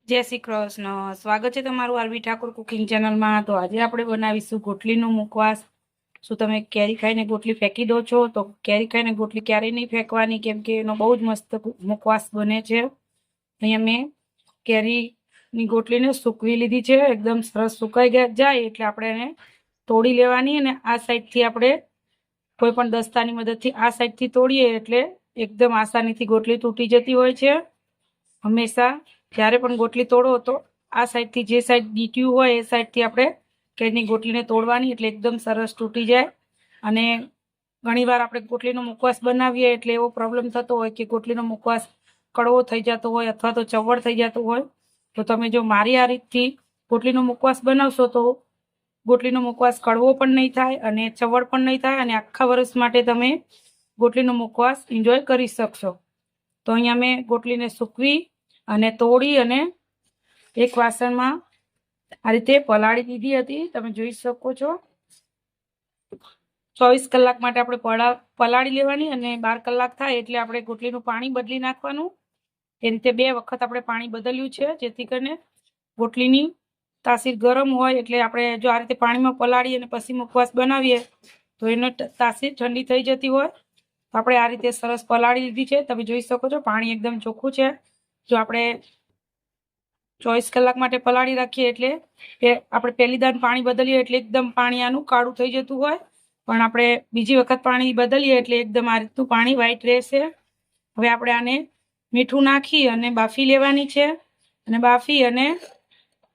જય શ્રી કૃષ્ણ। સ્વાગત છે તમારું આરબી ઠાકોર કુકિંગ ચેનલમાં। તો આજે આપણે બનાવીશું ગોટલીનો મુખવાસ। શું તમે કેરી ખાઈને ગોટલી ફેંકી દો છો? તો કેરી ખાઈને ગોટલી ક્યારેય નહીં ફેંકવાની, કેમ કે એનો બહુ જ મસ્ત મુખવાસ બને છે। અહીંયા મેં કેરીની ગોટલીને સૂકવી લીધી છે, એકદમ સરસ સુકાઈ જાય એટલે આપણે એને તોડી લેવાની। અને આ સાઈડથી આપણે કોઈ પણ દસ્તાની મદદથી આ સાઈડથી તોડીએ એટલે એકદમ આસાનીથી ગોટલી તૂટી જતી હોય છે। હંમેશા જ્યારે પણ ગોટલી તોડો તો આ સાઈડથી, જે સાઈડ ડીટ્યું હોય એ સાઈડથી આપણે કેરીની ગોટલીને તોડવાની, એટલે એકદમ સરસ તૂટી જાય। અને ઘણીવાર આપણે ગોટલીનો મુખવાસ બનાવીએ એટલે એવો પ્રોબ્લેમ થતો હોય કે ગોટલીનો મુખવાસ કડવો થઈ જતો હોય અથવા તો ચવડ થઈ જતો હોય। તો તમે જો મારી આ રીતથી ગોટલીનો મુખવાસ બનાવશો તો ગોટલીનો મુખવાસ કડવો પણ નહીં થાય અને ચવડ પણ નહીં થાય, અને આખા વર્ષ માટે તમે ગોટલીનો મુખવાસ એન્જોય કરી શકશો। તો અહીંયા મેં ગોટલીને સૂકવી અને તોડી અને એક વાસણમાં આ રીતે પલાળી દીધી હતી, તમે જોઈ શકો છો। 24 કલાક માટે આપણે પલાળી લેવાની, અને 12 કલાક થાય એટલે આપણે ગોટલીનું પાણી બદલી નાખવાનું। એ રીતે 2 વખત આપણે પાણી બદલ્યું છે, જેથી કરીને ગોટલીની તાસીર ગરમ હોય એટલે આપણે જો આ રીતે પાણીમાં પલાળી અને પછી મુખવાસ બનાવીએ તો એનો તાસીર ઠંડી થઈ જતી હોય। તો આપણે આ રીતે સરસ પલાળી લીધી છે, તમે જોઈ શકો છો પાણી એકદમ ચોખ્ખું છે। જો આપણે 24 કલાક માટે પલાળી રાખીએ એટલે આપણે પહેલી દાન પાણી બદલીએ એટલે એકદમ પાણી આનું કાળું થઈ જતું હોય, પણ આપણે બીજી વખત પાણી બદલીએ એટલે એકદમ આ રીતનું પાણી વ્હાઈટ રહેશે। હવે આપણે આને મીઠું નાખી અને બાફી લેવાની છે, અને બાફી અને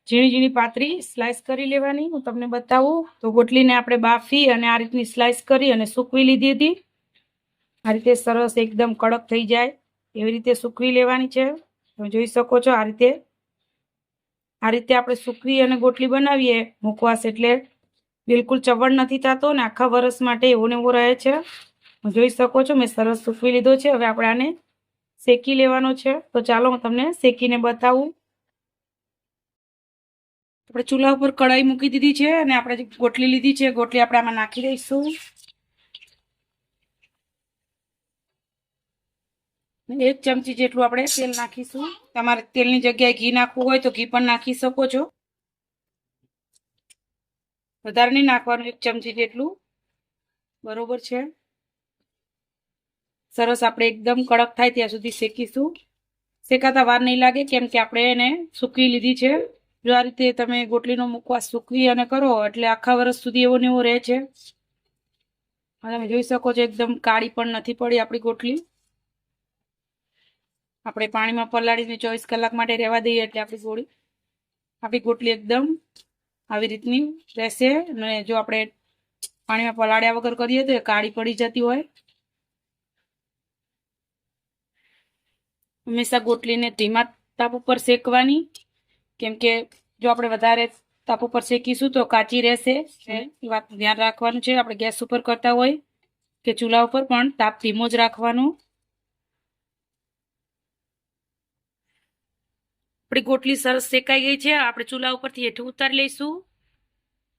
ઝીણી ઝીણી પાતળી સ્લાઇસ કરી લેવાની। હું તમને બતાવું તો ગોટલીને આપણે બાફી અને આ રીતની સ્લાઇસ કરી અને સૂકવી લીધી હતી। આ રીતે સરસ એકદમ કડક થઈ જાય એવી રીતે સૂકવી લેવાની છે, તમે જોઈ શકો છો। આ રીતે આપણે સૂકવી અને ગોટલી બનાવીએ મુખવાસ એટલે બિલકુલ ચવડ નથી થતો ને આખા વર્ષ માટે એવો ને એવો રહે છે। જોઈ શકો છો મેં સરસ સૂકવી લીધો છે। હવે આપણે આને શેકી લેવાનો છે, તો ચાલો હું તમને શેકીને બતાવું। આપણે ચૂલા ઉપર કઢાઈ મૂકી દીધી છે અને આપણે જે ગોટલી લીધી છે ગોટલી આપણે આમાં નાખી દઈશું। 1 ચમચી જેટલું આપણે તેલ નાખીશું। તમારે તેલની જગ્યાએ ઘી નાખવું હોય તો ઘી પણ નાખી શકો છો, વધારે નહીં નાખવાનું, 1 ચમચી જેટલું બરોબર છે। સરસ આપણે એકદમ કડક થાય ત્યાં સુધી શેકીશું। શેકાતા વાર નહીં લાગે, કેમ કે આપણે એને સૂકવી લીધી છે। જો આ રીતે તમે ગોટલીનો મુખવાસ સૂકવી અને કરો એટલે આખા વર્ષ સુધી એવો ને એવો રહે છે। તમે જોઈ શકો છો એકદમ કાળી પણ નથી પડી આપણી ગોટલી। આપણે પાણીમાં પલાળીને 24 કલાક માટે રહેવા દઈએ એટલે આપણી ગોટલી એકદમ આવી રીતની રહેશે। અને જો આપણે પાણીમાં પલાળ્યા વગર કરીએ તો એ કાળી પડી જતી હોય। હંમેશા ગોટલીને ધીમા તાપ ઉપર શેકવાની, કેમ કે જો આપણે વધારે તાપ ઉપર શેકીશું તો કાચી રહેશે, એ વાત ધ્યાન રાખવાનું છે। આપણે ગેસ ઉપર કરતા હોય કે ચૂલા ઉપર પણ તાપ ધીમો જ રાખવાનો। આપણી ગોટલી સરસ શેકાઈ ગઈ છે, આપણે ચૂલા ઉપરથી હેઠું ઉતારી લઈશું।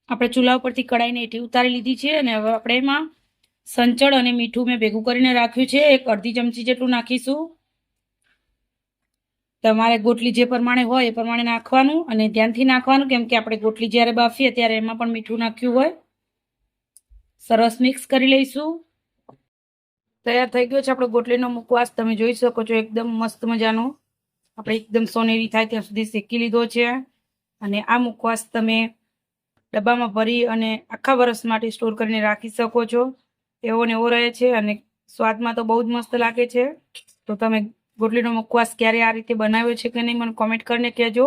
આપણે ચૂલા ઉપરથી કઢાઈને હેઠી ઉતારી લીધી છે, અને હવે આપણે એમાં સંચળ અને મીઠું મેં ભેગું કરીને રાખ્યું છે, 1 અડધી ચમચી જેટલું નાખીશું। તમારે ગોટલી જે પ્રમાણે હોય એ પ્રમાણે નાખવાનું, અને ધ્યાનથી નાખવાનું, કેમ કે આપણે ગોટલી જ્યારે બાફીએ ત્યારે એમાં પણ મીઠું નાખ્યું હોય। સરસ મિક્સ કરી લઈશું। તૈયાર થઈ ગયો છે આપણો ગોટલીનો મુખવાસ, તમે જોઈ શકો છો એકદમ મસ્ત મજાનો આપણે એકદમ સોનેરી થાય ત્યાં સુધી શેકી લીધો છે। અને આ મુખવાસ તમે ડબ્બામાં ભરી અને આખા વર્ષ માટે સ્ટોર કરીને રાખી શકો છો, એવો ને એવો રહે છે, અને સ્વાદમાં તો બહુ જ મસ્ત લાગે છે। તો તમે ગોટલીનો મુખવાસ ક્યારે આ રીતે બનાવ્યો છે કે નહીં મને કોમેન્ટ કરીને કહેજો।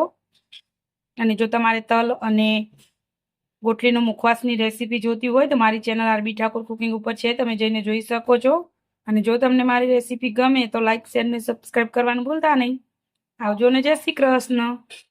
અને જો તમારે તલ અને ગોટલીનો મુખવાસની રેસીપી જોતી હોય તો મારી ચેનલ આરબી ઠાકોર કુકિંગ ઉપર છે, તમે જઈને જોઈ શકો છો। અને જો તમને મારી રેસીપી ગમે તો લાઈક, શેર ને સબસ્ક્રાઈબ કરવાનું ભૂલતા નહીં। આવજો ને જય શ્રી કૃષ્ણ।